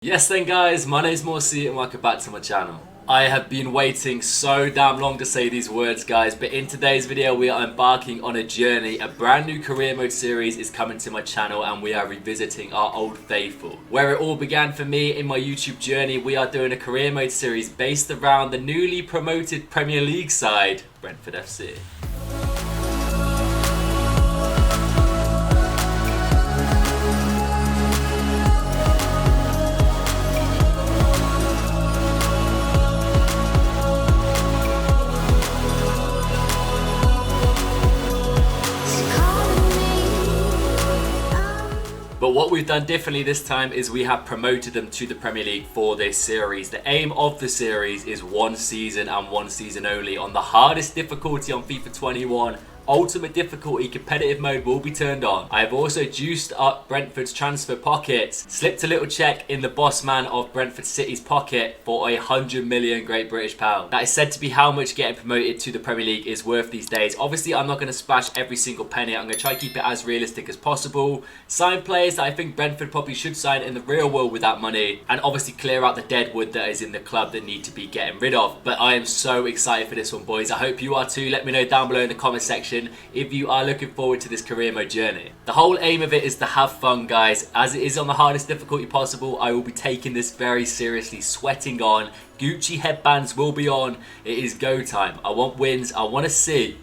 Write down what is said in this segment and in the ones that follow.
Yes then guys, my name is Morsi and welcome back to my channel. I have been waiting so damn long to say these words guys, but in today's video we are embarking on a journey. A brand new career mode series is coming to my channel and we are revisiting our old faithful. Where it all began for me in my YouTube journey, we are doing a career mode series based around the newly promoted Premier League side, Brentford FC. But what we've done differently this time is we have promoted them to the Premier League for this series. The aim of the series is one season and one season only. On the hardest difficulty on FIFA 21, Ultimate difficulty competitive mode will be turned on. I have also juiced up Brentford's transfer pockets, slipped a little check in the boss man of Brentford City's pocket for 100 million Great British pound. That is said to be how much getting promoted to the Premier League is worth these days. Obviously I'm not going to splash every single penny, I'm going to try to keep it as realistic as possible. Sign players that I think Brentford probably should sign in the real world with that money, and obviously clear out the dead wood that is in the club that need to be getting rid of. But I am so excited for this one boys, I hope you are too. Let me know down below in the comment section if you are looking forward to this career mode journey. The whole aim of it is to have fun guys. As it is on the hardest difficulty possible, I will be taking this very seriously, sweating on, Gucci headbands will be on, it is go time. I want wins, I want to see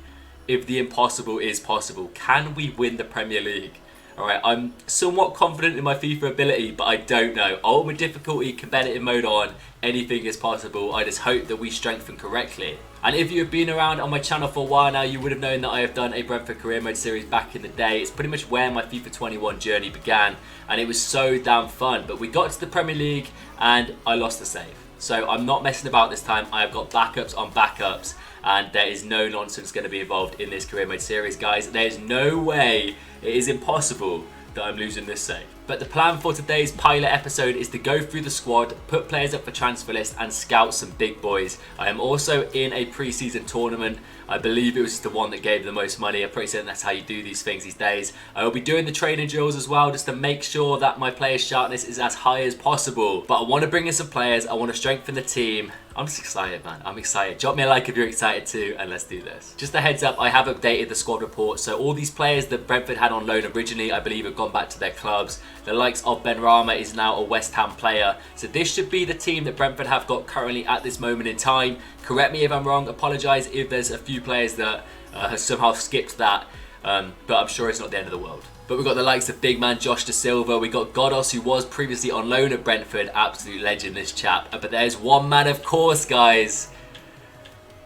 if the impossible is possible. Can we win the Premier League? Alright, I'm somewhat confident in my FIFA ability, but I don't know. Ultimate difficulty, competitive mode on, anything is possible. I just hope that we strengthen correctly. And if you have been around on my channel for a while now, you would have known that I have done a Brentford career mode series back in the day. It's pretty much where my FIFA 21 journey began, and it was so damn fun. But we got to the Premier League and I lost the save. So I'm not messing about this time. I have got backups on backups, and there is no nonsense going to be involved in this career mode series guys. There's no way, it is impossible that I'm losing this save. But the plan for today's pilot episode is to go through the squad, put players up for transfer list and scout some big boys. I am also in a pre-season tournament. I believe it was the one that gave the most money. I'm pretty certain that's how you do these things these days. I will be doing the training drills as well, just to make sure that my player sharpness is as high as possible. But I want to bring in some players, I want to strengthen the team. I'm just excited man, I'm excited. Drop me a like if you're excited too, and let's do this. Just a heads up, I have updated the squad report, so all these players that Brentford had on loan originally, I believe have gone back to their clubs. The likes of Ben Rama is now a West Ham player, so this should be the team that Brentford have got currently at this moment in time. Correct me if I'm wrong, apologise if there's a few players that have somehow skipped that, but I'm sure it's not the end of the world. But we've got the likes of big man Josh Da Silva, we got Godos who was previously on loan at Brentford, absolute legend this chap. But there's one man of course guys,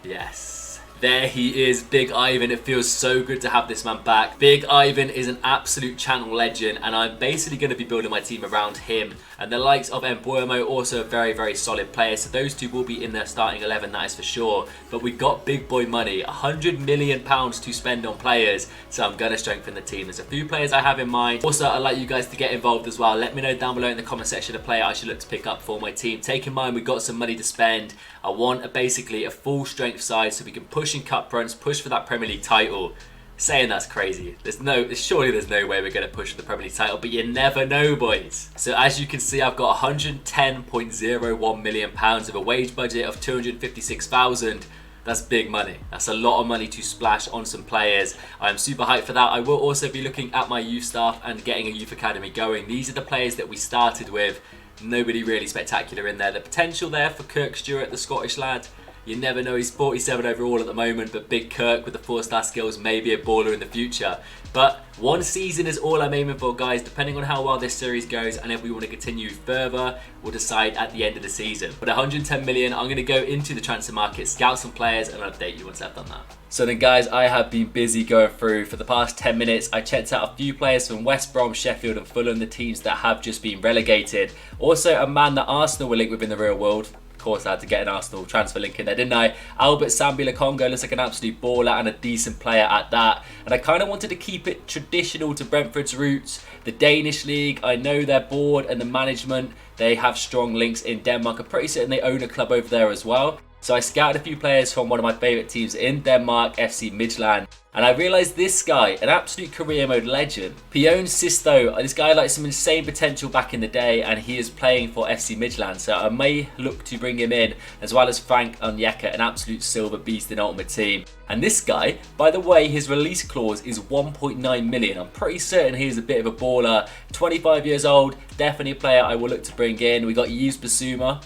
yes. There he is, Big Ivan. It feels so good to have this man back. Big Ivan is an absolute channel legend, and I'm basically going to be building my team around him. And the likes of Mbuemo, also a very, very solid player. So those two will be in their starting 11, that is for sure. But we got big boy money, £100 million to spend on players. So I'm going to strengthen the team. There's a few players I have in mind. Also, I'd like you guys to get involved as well. Let me know down below in the comment section a player I should look to pick up for my team. Take in mind, we've got some money to spend. I want basically a full strength side so we can push in cup runs, push for that Premier League title. Saying that's crazy. Surely there's no way we're going to push for the Premier League title, but you never know, boys. So as you can see, I've got £110.01 million with a wage budget of 256,000. That's big money. That's a lot of money to splash on some players. I'm super hyped for that. I will also be looking at my youth staff and getting a youth academy going. These are the players that we started with. Nobody really spectacular in there. The potential there for Kirk Stewart, the Scottish lad. You never know, he's 47 overall at the moment, but Big Kirk with the 4-star skills may be a baller in the future. But one season is all I'm aiming for, guys. Depending on how well this series goes and if we want to continue further, we'll decide at the end of the season. But 110 million, I'm going to go into the transfer market, scout some players, and update you once I've done that. So then guys, I have been busy going through for the past 10 minutes. I checked out a few players from West Brom, Sheffield and Fulham, the teams that have just been relegated. Also a man that Arsenal will link with in the real world. Of course, I had to get an Arsenal transfer link in there, didn't I? Albert Sambi Congo looks like an absolute baller and a decent player at that. And I kind of wanted to keep it traditional to Brentford's roots. The Danish league, I know their board and the management, they have strong links in Denmark. I'm pretty certain they own a club over there as well. So I scouted a few players from one of my favourite teams in Denmark, FC Midtjylland, and I realised this guy, an absolute career mode legend, Pion Sisto, this guy had some insane potential back in the day, and he is playing for FC Midtjylland, so I may look to bring him in, as well as Frank Onyeka, an absolute silver beast in Ultimate Team. And this guy, by the way, his release clause is 1.9 million. I'm pretty certain he is a bit of a baller. 25 years old, definitely a player I will look to bring in. We got Yves Bissouma.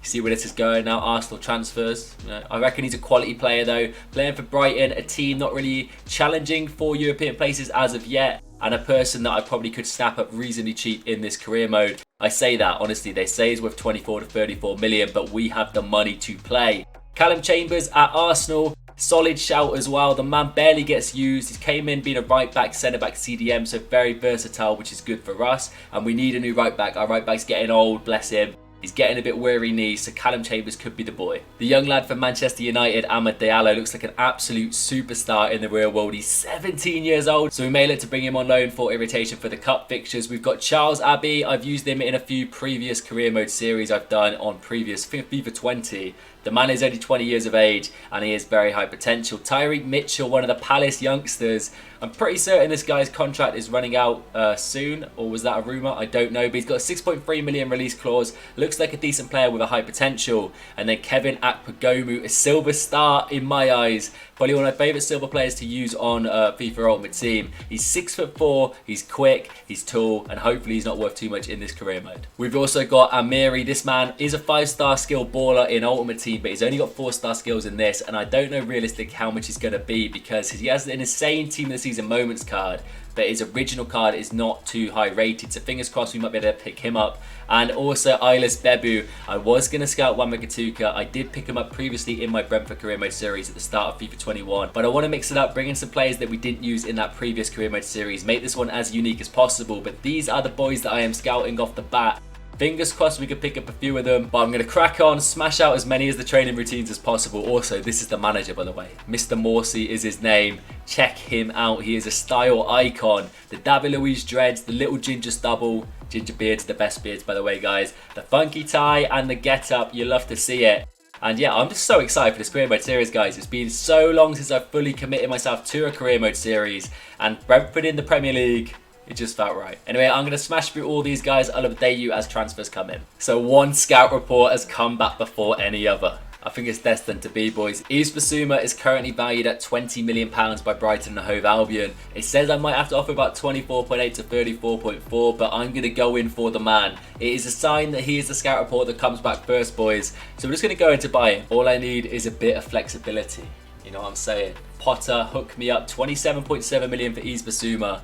See where this is going now, Arsenal transfers. I reckon he's a quality player though. Playing for Brighton, a team not really challenging for European places as of yet, and a person that I probably could snap up reasonably cheap in this career mode. I say that, honestly, they say he's worth 24 to 34 million, but we have the money to play. Callum Chambers at Arsenal, solid shout as well. The man barely gets used. He came in being a right back, centre back, CDM, so very versatile, which is good for us. And we need a new right back. Our right back's getting old, bless him. He's getting a bit weary knees, so Callum Chambers could be the boy. The young lad from Manchester United, Amad Diallo, looks like an absolute superstar in the real world. He's 17 years old, so we may look to bring him on loan for irritation for the cup fixtures. We've got Charles Abbey. I've used him in a few previous career mode series I've done on previous FIFA 20. The man is only 20 years of age and he is very high potential. Tyreek Mitchell, one of the Palace youngsters. I'm pretty certain this guy's contract is running out soon, or was that a rumour? I don't know, but he's got a 6.3 million release clause. Looks like a decent player with a high potential. And then Kevin Akpogbomu, a silver star in my eyes. Probably one of my favourite silver players to use on FIFA Ultimate Team. He's 6'4", he's quick, he's tall, and hopefully he's not worth too much in this career mode. We've also got Amiri. This man is a 5-star skill baller in Ultimate Team, but he's only got 4-star skills in this, and I don't know realistically how much he's going to be because he has an insane Team of the Season moments card, but his original card is not too high rated, so fingers crossed we might be able to pick him up. And also Ilis Bebu. I was going to scout Wan-Bissaka. I did pick him up previously in my Brentford career mode series at the start of FIFA 21, but I want to mix it up, bring in some players that we didn't use in that previous career mode series, make this one as unique as possible. But these are the boys that I am scouting off the bat. Fingers crossed we could pick up a few of them, but I'm going to crack on, smash out as many of the training routines as possible. Also, this is the manager, by the way. Mr. Morsey is his name. Check him out. He is a style icon. The David Luiz dreads, the little ginger stubble. Ginger beards, the best beards, by the way, guys. The funky tie and the get-up, you love to see it. And yeah, I'm just so excited for this career mode series, guys. It's been so long since I've fully committed myself to a career mode series, and Brentford in the Premier League, it just felt right. Anyway, I'm going to smash through all these guys. I'll update you as transfers come in. So one scout report has come back before any other. I think it's destined to be, boys. Yves Bissouma is currently valued at £20 million by Brighton and Hove Albion. It says I might have to offer about 24.8 to 34.4, but I'm going to go in for the man. It is a sign that he is the scout report that comes back first, boys. So we're just going to go in to buy him. All I need is a bit of flexibility. You know what I'm saying? Potter, hook me up. 27.7 million for Yves Bissouma.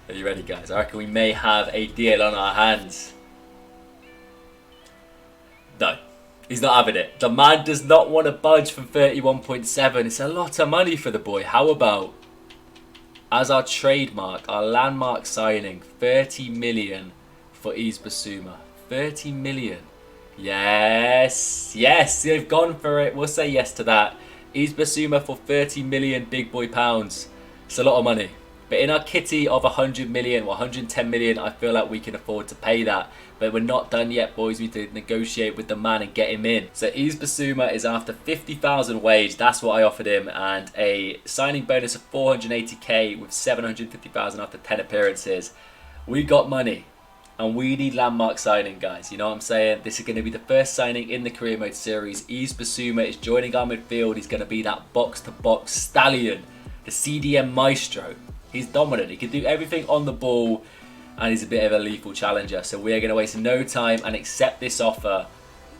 Are you ready, guys? I reckon we may have a deal on our hands. No. He's not having it. The man does not want to budge from 31.7. It's a lot of money for the boy. How about, as our trademark, our landmark signing, 30 million for Yves Bissouma. 30 million. Yes. Yes, they've gone for it. We'll say yes to that. Yves Bissouma for 30 million big boy pounds. It's a lot of money. But in our kitty of 100 million or 110 million, I feel like we can afford to pay that. But we're not done yet, boys. We need to negotiate with the man and get him in. So Yves Bissouma is after 50,000 wage. That's what I offered him. And a signing bonus of 480k with 750,000 after 10 appearances. We got money. And we need landmark signing, guys. You know what I'm saying? This is going to be the first signing in the career mode series. Yves Bissouma is joining our midfield. He's going to be that box-to-box stallion. The CDM maestro. He's dominant. He can do everything on the ball, and he's a bit of a lethal challenger. So we are going to waste no time and accept this offer.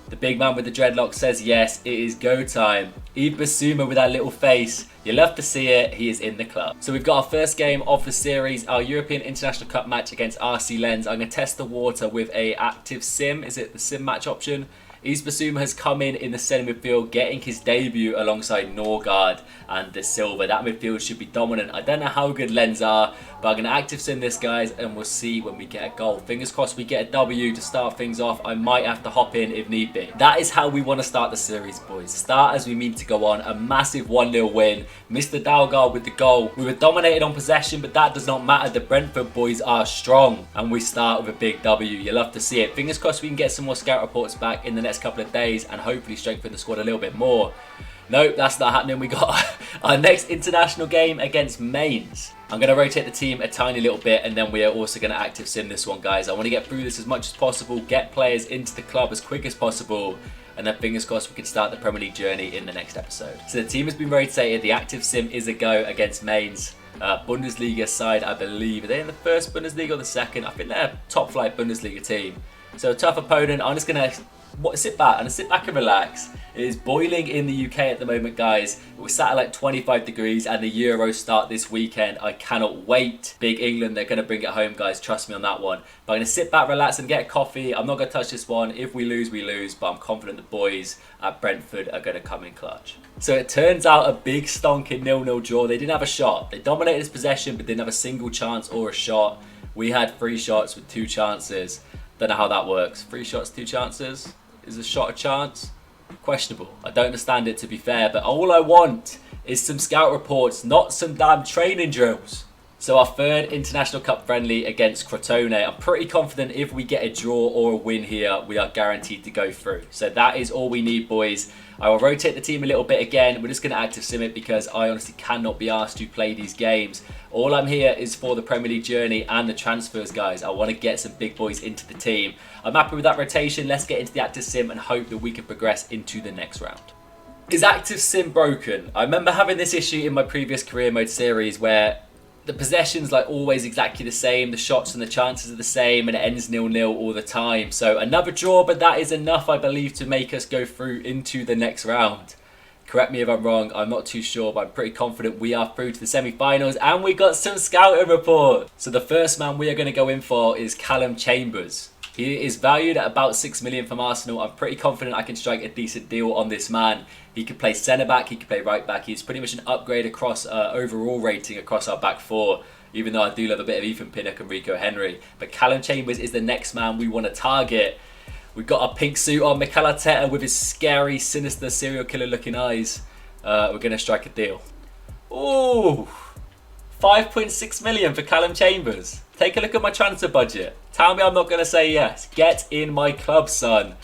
The big man with the dreadlocks says yes, it is go time. Yves Bissouma with that little face. You love to see it. He is in the club. So we've got our first game of the series, our European International Cup match against RC Lens. I'm going to test the water with a active sim. Is it the sim match option? Yves Bissouma has come in the centre midfield, getting his debut alongside Norgard and De Silva. That midfield should be dominant. I don't know how good Lens are, but I'm going to active sim this, guys, and we'll see when we get a goal. Fingers crossed we get a W to start things off. I might have to hop in if need be. That is how we want to start the series, boys. Start as we mean to go on. A massive 1-0 win. Mr. Dalgard with the goal. We were dominated on possession, but that does not matter. The Brentford boys are strong, and we start with a big W. You love to see it. Fingers crossed we can get some more scout reports back in the next next couple of days and hopefully strengthen the squad a little bit more. Nope, that's not happening. We got our next international game against Mainz. I'm going to rotate the team a tiny little bit, and then we are also going to active sim this one, guys. I want to get through this as much as possible, get players into the club as quick as possible, and then fingers crossed we can start the Premier League journey in the next episode. So the team has been rotated. The active sim is a go against Mainz. Bundesliga side, I believe. Are they in the first Bundesliga or the second? I think they're a top flight Bundesliga team. So a tough opponent. I'm just going to sit back and relax. It is boiling in the UK at the moment, guys. We're sat at like 25 degrees and the Euros start this weekend. I cannot wait. Big England, they're going to bring it home, guys. Trust me on that one. But I'm going to sit back, relax and get a coffee. I'm not going to touch this one. If we lose, we lose. But I'm confident the boys at Brentford are going to come in clutch. So it turns out a big stonking 0-0 draw. They didn't have a shot. They dominated this possession but didn't have a single chance or a shot. We had 3 shots with 2 chances. Don't know how that works. 3 shots, 2 chances? Is a shot a chance? Questionable. I don't understand it, to be fair, but all I want is some scout reports, not some damn training drills. So our third International Cup friendly against Crotone. I'm pretty confident if we get a draw or a win here, we are guaranteed to go through. So that is all we need, boys. I will rotate the team a little bit again. We're just going to active sim it because I honestly cannot be asked to play these games. All I'm here is for the Premier League journey and the transfers, guys. I want to get some big boys into the team. I'm happy with that rotation. Let's get into the active sim and hope that we can progress into the next round. Is active sim broken? I remember having this issue in my previous career mode series where the possession's like always exactly the same, the shots and the chances are the same, and it ends 0-0 all the time. So another draw, but that is enough, I believe, to make us go through into the next round. Correct me if I'm wrong, I'm not too sure, but I'm pretty confident we are through to the semi-finals, and we got some scouting report. So the first man we are going to go in for is Callum Chambers. He is valued at about 6 million from Arsenal. I'm pretty confident I can strike a decent deal on this man. He can play centre-back, he can play right-back. He's pretty much an upgrade across overall rating across our back 4, even though I do love a bit of Ethan Pinnock and Rico Henry. But Callum Chambers is the next man we want to target. We've got our pink suit on, Mikel Arteta with his scary, sinister, serial killer looking eyes. We're going to strike a deal. Ooh, 5.6 million for Callum Chambers. Take a look at my transfer budget. Tell me I'm not going to say yes. Get in my club, son.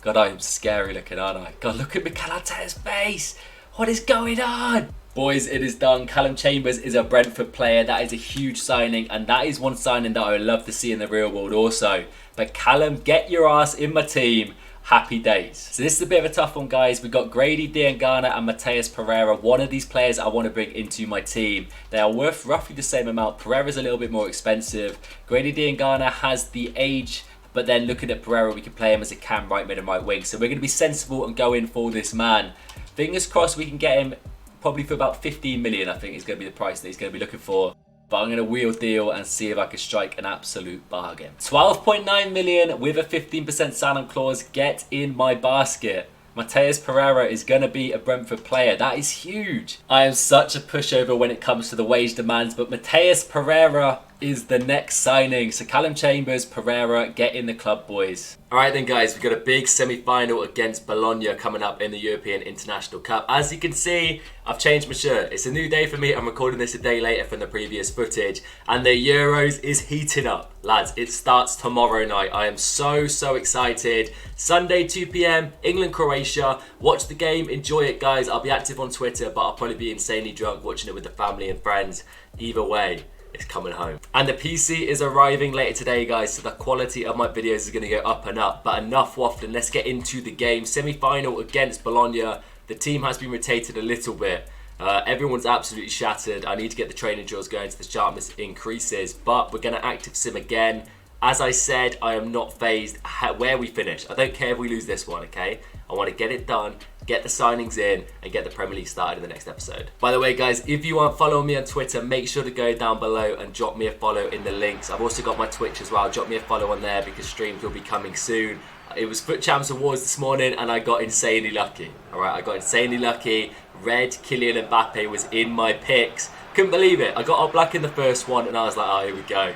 God, I am scary looking, aren't I? God, look at Mikel Arteta's face. What is going on? Boys, it is done. Callum Chambers is a Brentford player. That is a huge signing, and that is one signing that I would love to see in the real world also. But Callum, get your ass in my team. Happy days. So this is a bit of a tough one, guys. We've got Grady Diangana and Matheus Pereira. One of these players I want to bring into my team. They are worth roughly the same amount. Pereira's a little bit more expensive. Grady Diangana has the age, but then looking at Pereira, we can play him as a cam, right mid and right wing. So we're going to be sensible and go in for this man. Fingers crossed we can get him probably for about 15 million, I think is going to be the price that he's going to be looking for. But I'm going to wheel deal and see if I can strike an absolute bargain. 12.9 million with a 15% sign-on clause. Get in my basket. Matheus Pereira is going to be a Brentford player. That is huge. I am such a pushover when it comes to the wage demands, but Matheus Pereira is the next signing. So Callum Chambers, Pereira, get in the club, boys. Alright then, guys, we've got a big semi-final against Bologna coming up in the European International Cup. As you can see, I've changed my shirt. It's a new day for me. I'm recording this a day later from the previous footage, and the Euros is heating up. Lads, it starts tomorrow night. I am so excited. Sunday, 2 p.m, England-Croatia. Watch the game, enjoy it, guys. I'll be active on Twitter, but I'll probably be insanely drunk watching it with the family and friends. Either way, it's coming home. And the PC is arriving later today, guys, so the quality of my videos is going to go up and up. But enough waffling, let's get into the game. Semi-final against Bologna. The team has been rotated a little bit. Everyone's absolutely shattered. I need to get the training drills going so the sharpness increases. But we're going to active sim again. As I said, I am not phased where we finish. I don't care if we lose this one, okay? I want to get it done, get the signings in, and get the Premier League started in the next episode. By the way, guys, if you aren't following me on Twitter, make sure to go down below and drop me a follow in the links. I've also got my Twitch as well. Drop me a follow on there because streams will be coming soon. It was Foot Champs Awards this morning and I got insanely lucky. Alright, I got insanely lucky. Red Kylian Mbappe was in my picks. Couldn't believe it. I got all black in the first one and I was like, oh, here we go.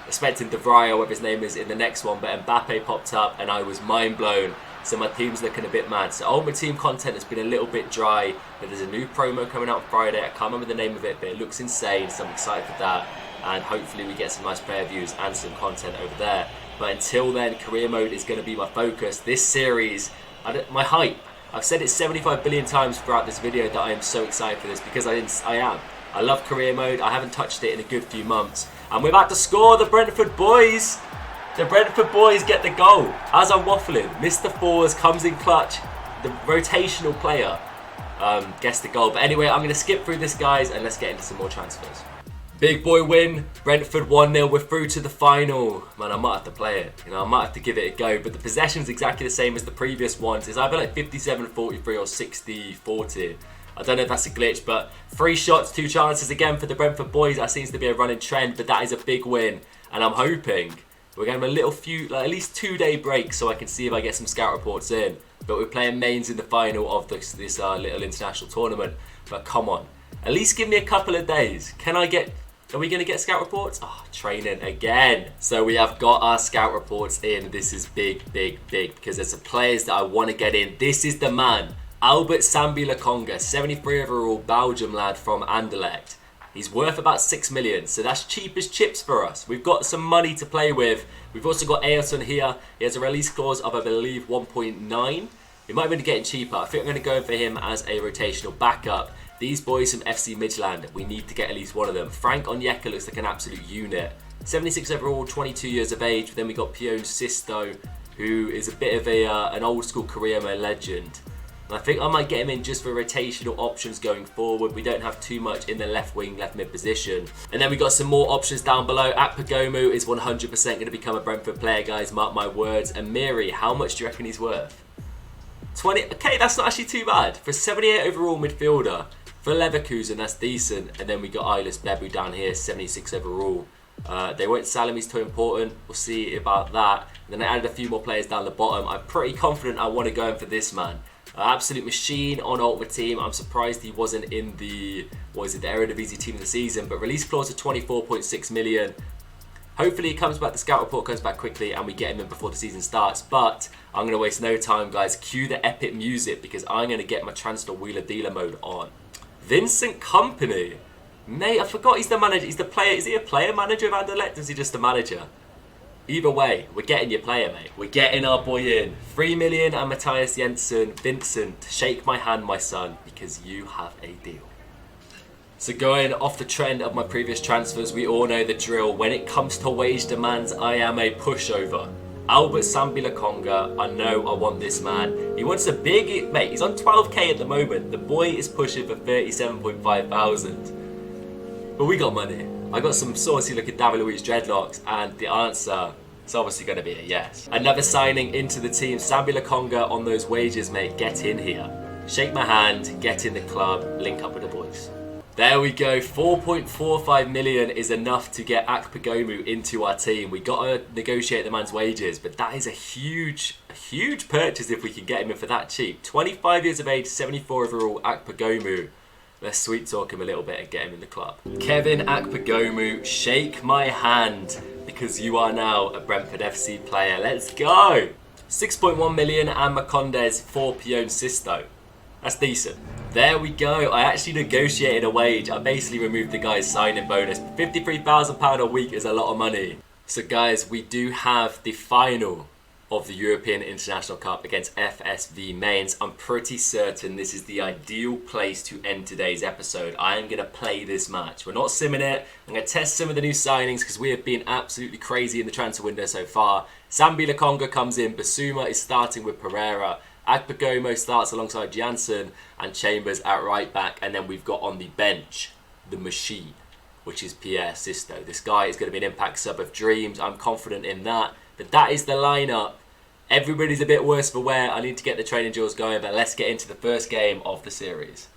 Expecting De Vrij, or whatever his name is, in the next one, but Mbappe popped up and I was mind blown. So my team's looking a bit mad. So Ultimate Team content has been a little bit dry, but there's a new promo coming out Friday. I can't remember the name of it, but it looks insane, so I'm excited for that. And hopefully we get some nice player views and some content over there. But until then, career mode is going to be my focus. This series, my hype. I've said it 75 billion times throughout this video that I am so excited for this because I am. I love career mode. I haven't touched it in a good few months. And we're about to score, the Brentford boys. The Brentford boys get the goal. As I'm waffling, Mr. Fours comes in clutch. The rotational player gets the goal. But anyway, I'm going to skip through this, guys, and let's get into some more transfers. Big boy win. Brentford 1-0. We're through to the final. Man, I might have to play it. I might have to give it a go. But the possession's exactly the same as the previous ones. It's either like 57-43 or 60-40. I don't know if that's a glitch, but 3 shots, 2 chances again for the Brentford boys. That seems to be a running trend, but that is a big win. And I'm hoping we're getting at least 2-day break so I can see if I get some scout reports in. But we're playing mains in the final of this little international tournament. But come on, at least give me a couple of days. Are we going to get scout reports? Oh, training again. So we have got our scout reports in. This is big, big, big because there's some players that I want to get in. This is the man. Albert Sambi-Lokonga, 73 overall Belgium lad from Anderlecht. He's worth about 6 million, so that's cheap as chips for us. We've got some money to play with. We've also got Ayrton here. He has a release clause of, I believe, 1.9. We might have been getting cheaper. I think I'm going to go in for him as a rotational backup. These boys from FC Midtjylland, we need to get at least one of them. Frank Onyeka looks like an absolute unit. 76 overall, 22 years of age. Then we got Pione Sisto, who is a bit of an old school career mode legend. I think I might get him in just for rotational options going forward. We don't have too much in the left wing, left mid position. And then we got some more options down below. Akpagomu is 100% going to become a Brentford player, guys. Mark my words. And Miri, how much do you reckon he's worth? 20. Okay, that's not actually too bad. For 78 overall midfielder. For Leverkusen, that's decent. And then we got Eilers Bebu down here, 76 overall. They won't sell him, he's too important. We'll see about that. And then I added a few more players down the bottom. I'm pretty confident I want to go in for this man. Absolute machine on Ultimate Team. I'm surprised he wasn't in the Eredivisie team of the season. But release clause of 24.6 million. Hopefully he comes back, the scout report comes back quickly and we get him in before the season starts. But I'm going to waste no time, guys. Cue the epic music because I'm going to get my transfer wheeler dealer mode on. Vincent Kompany. Mate, I forgot he's the manager. He's the player. Is he a player manager of Anderlecht or is he just a manager? Either way, we're getting your player, mate. We're getting our boy in. 3 million and Matthias Jensen. Vincent, shake my hand, my son, because you have a deal. So going off the trend of my previous transfers, we all know the drill. When it comes to wage demands, I am a pushover. Albert Sambi-Lokonga, I know I want this man. He wants a big, mate, he's on 12k at the moment. The boy is pushing for 37.5 thousand. But we got money. I got some saucy looking David Luiz dreadlocks and the answer is obviously going to be a yes. Another signing into the team. Sambi-Lokonga on those wages, mate. Get in here. Shake my hand, get in the club, link up with the boys. There we go. 4.45 million is enough to get Akpagomu into our team. We got to negotiate the man's wages, but that is a huge purchase if we can get him in for that cheap. 25 years of age, 74 overall, Akpagomu. Let's sweet talk him a little bit and get him in the club. Kevin Akpagomu, shake my hand because you are now a Brentford FC player. Let's go. 6.1 million and Macondes for Pione Sisto. That's decent. There we go. I actually negotiated a wage. I basically removed the guy's signing bonus. £53,000 a week is a lot of money. So guys, we do have the final of the European International Cup against FSV Mainz. I'm pretty certain this is the ideal place to end today's episode. I am going to play this match. We're not simming it. I'm going to test some of the new signings because we have been absolutely crazy in the transfer window so far. Sambi-Lokonga comes in. Bissouma is starting with Pereira. Akpagomu starts alongside Janssen and Chambers at right back. And then we've got on the bench the machine, which is Pierre Sisto. This guy is going to be an impact sub of dreams. I'm confident in that. But that is the lineup. Everybody's a bit worse for wear. I need to get the training drills going, but let's get into the first game of the series.